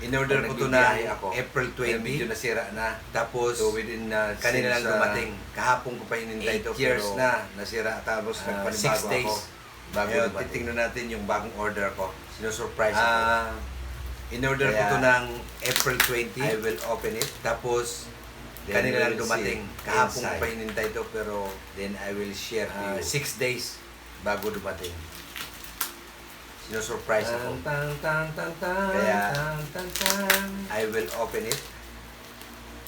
In-order ko to na April 20. Medyo nasira na. Tapos, So within kanina lang since, dumating. Kahapon ko pa hinintay 8 ito. years pero, na nasira. Tapos 6 nagpanibago days. ako. Bago Ngayon, dumating. titingnan natin yung bagong order ko. Sinusurprise ako. In-order ko Kaya, to ng April 20. I will open it. Tapos, Then kanina we lang will dumating. see Kahapon ko inside. pa hinintay ito. Pero, Then I will share to you. 6 days bago dumating. Sinusurprise ako. Kaya, I will open it.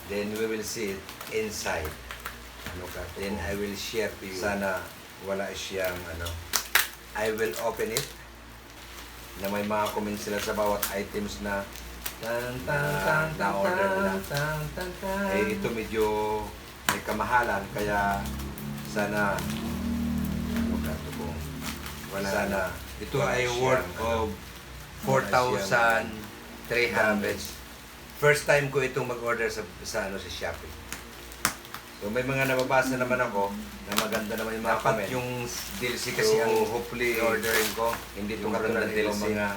Then we will see it inside. ano ka to? Then I will share to you. Sana wala siyang I will open it. na may mga comments sila sa bawat items na na-order nila. Eh, ito medyo may kamahalan, kaya sana ano ka to kung wala sana. Ito wala ay siyang, worth of 4,300. First time ko itong mag-order sa Shopee. So may mga nababasa naman ako na maganda naman yung mga Dapat comment. yung DLC kasi ang hopefully orderin ko. hindi Yung tulad brand ng ng ibang DLC, mga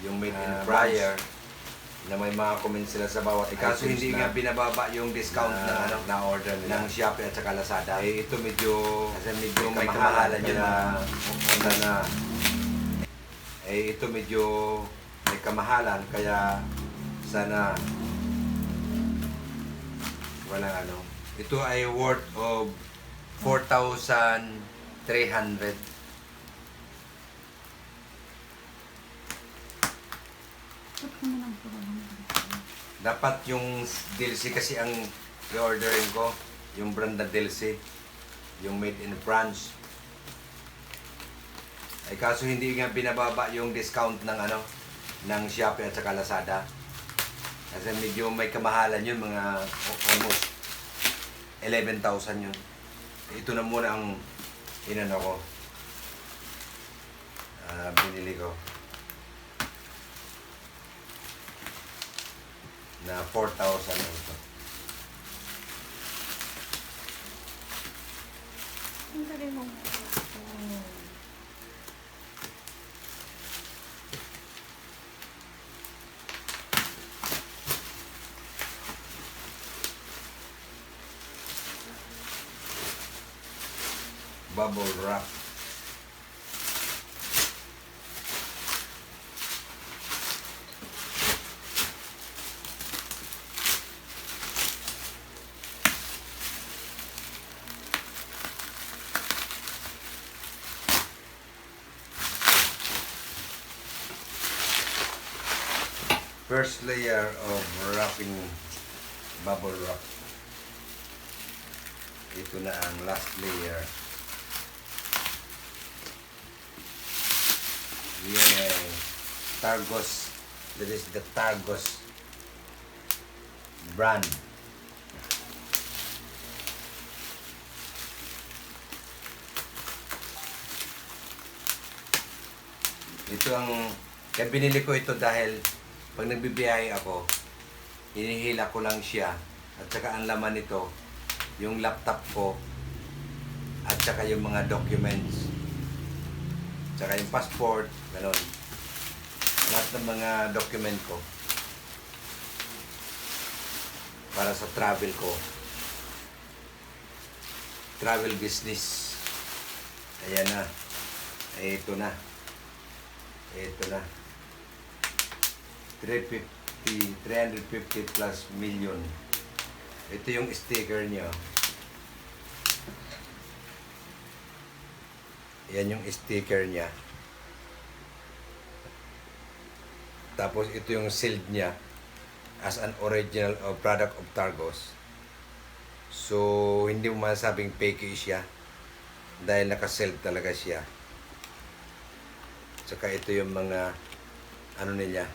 yung made in buyer France, na may mga comments sila sa bawat kaso items hindi na nga binababa yung discount ng na-order nila. ng Shopee at saka Lazada. Eh, ito medyo Kasi medyo may kamahalan kamahalan yun yun na ito medyo may kamahalan, kaya sana walang ito ay worth of 4,300. Dapat yung DLC kasi ang i-orderin ko, yung brand na DLC, yung made in France. Ay kaso hindi nga binababa yung discount ng ng Shopee at saka Lazada. Kasi medyo may kamahalan yun, mga almost 11,000 yun. Ito na muna ang ko. Binili ko. Na 4,000 lang ito. Ang galing mo. Bubble wrap. First layer of wrapping, bubble wrap. Ito na ang last layer. Yeah, Targos. That is the Targos brand. Ito ang, kaya binili ko ito dahil pag nagbibiyahe ako, hinihila ko lang siya, at saka ang laman nito, yung laptop ko, at saka yung mga documents, saka yung passport, gano'n. Lahat ng mga document ko para sa travel ko. Travel business. Ayan na. Ito na. Ito na. 350 plus million. Ito yung sticker niya. Yan yung sticker niya. Tapos ito yung sealed niya as an original product of Targos. So hindi mo masabing fake siya dahil naka-sealed talaga siya. Saka ito yung mga nila,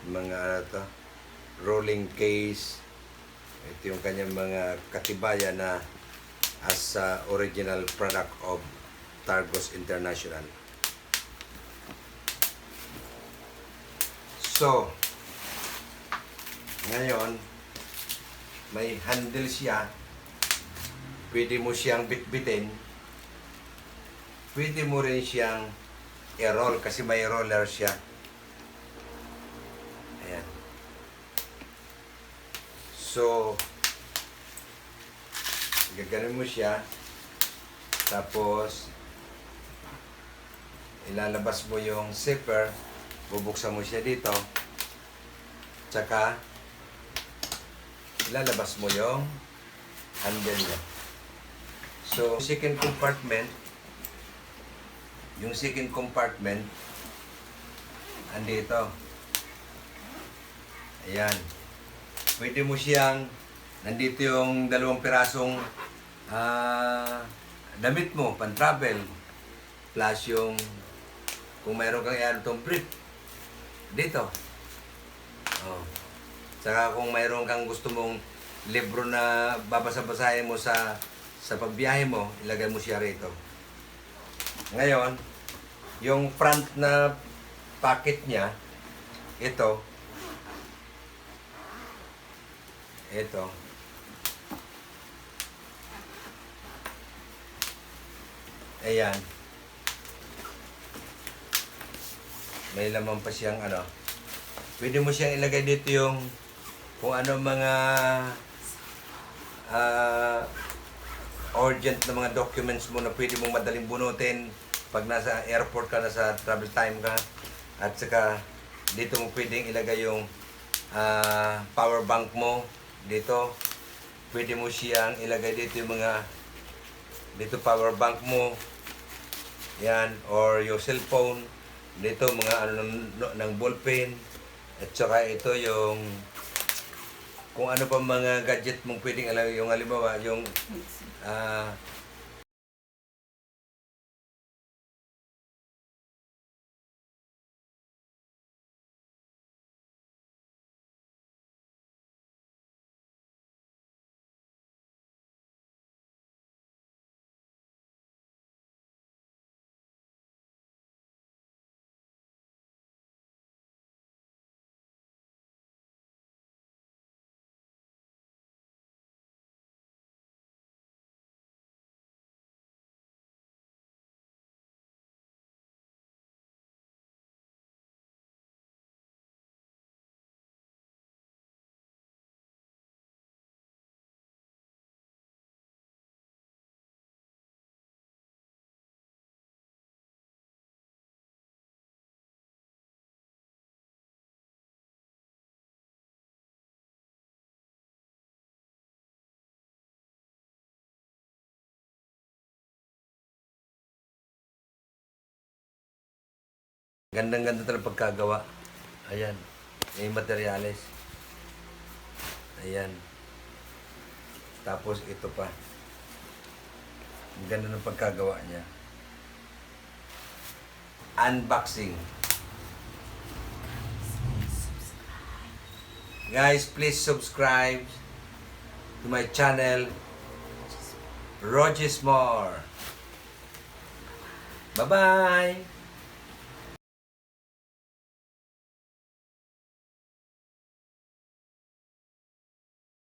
mga rolling case. Ito yung kanyang mga katibayan na as original product of Targos International. So, ngayon, may handle siya. Pwede mo siyang bitbitin. Pwede mo rin siyang i-roll kasi may roller siya. Ayan. So, gaganon mo siya. Tapos, ilalabas mo yung zipper. Bubuksan mo siya dito. Tsaka, ilalabas mo yung handle niya. So, yung second compartment, andito. Ayan. Pwede mo siyang, nandito yung 2 pirasong damit mo, pan-travel. Plus yung, kung mayroon kang itong brief, dito. Oh. Saka kung mayroon kang gusto mong libro na babasa-basahin mo sa pagbiyahe mo, ilagay mo siya rito. Ngayon, yung front na pocket niya, ito. Ayan. May laman pa siyang ano. Pwede mo siyang ilagay dito yung kung ano mga urgent na mga documents mo na pwede mong madaling bunutin pag nasa airport ka, nasa travel time ka. At saka dito mo pwedeng ilagay yung power bank mo dito. Pwede mo siyang ilagay dito yung mga dito power bank mo. Yan, or yung cellphone. Dito mga ano ng ballpen. At saka ito yung kung ano pa mga gadget mong pwedeng alam, yung halimbawa, yung gandang-ganda talaga pagkagawa. Ayan. Yung materyales. Ayan. Tapos ito pa. Ang ganda ng pagkagawa niya. Unboxing. Guys, please subscribe to my channel, Rogismore. Bye-bye!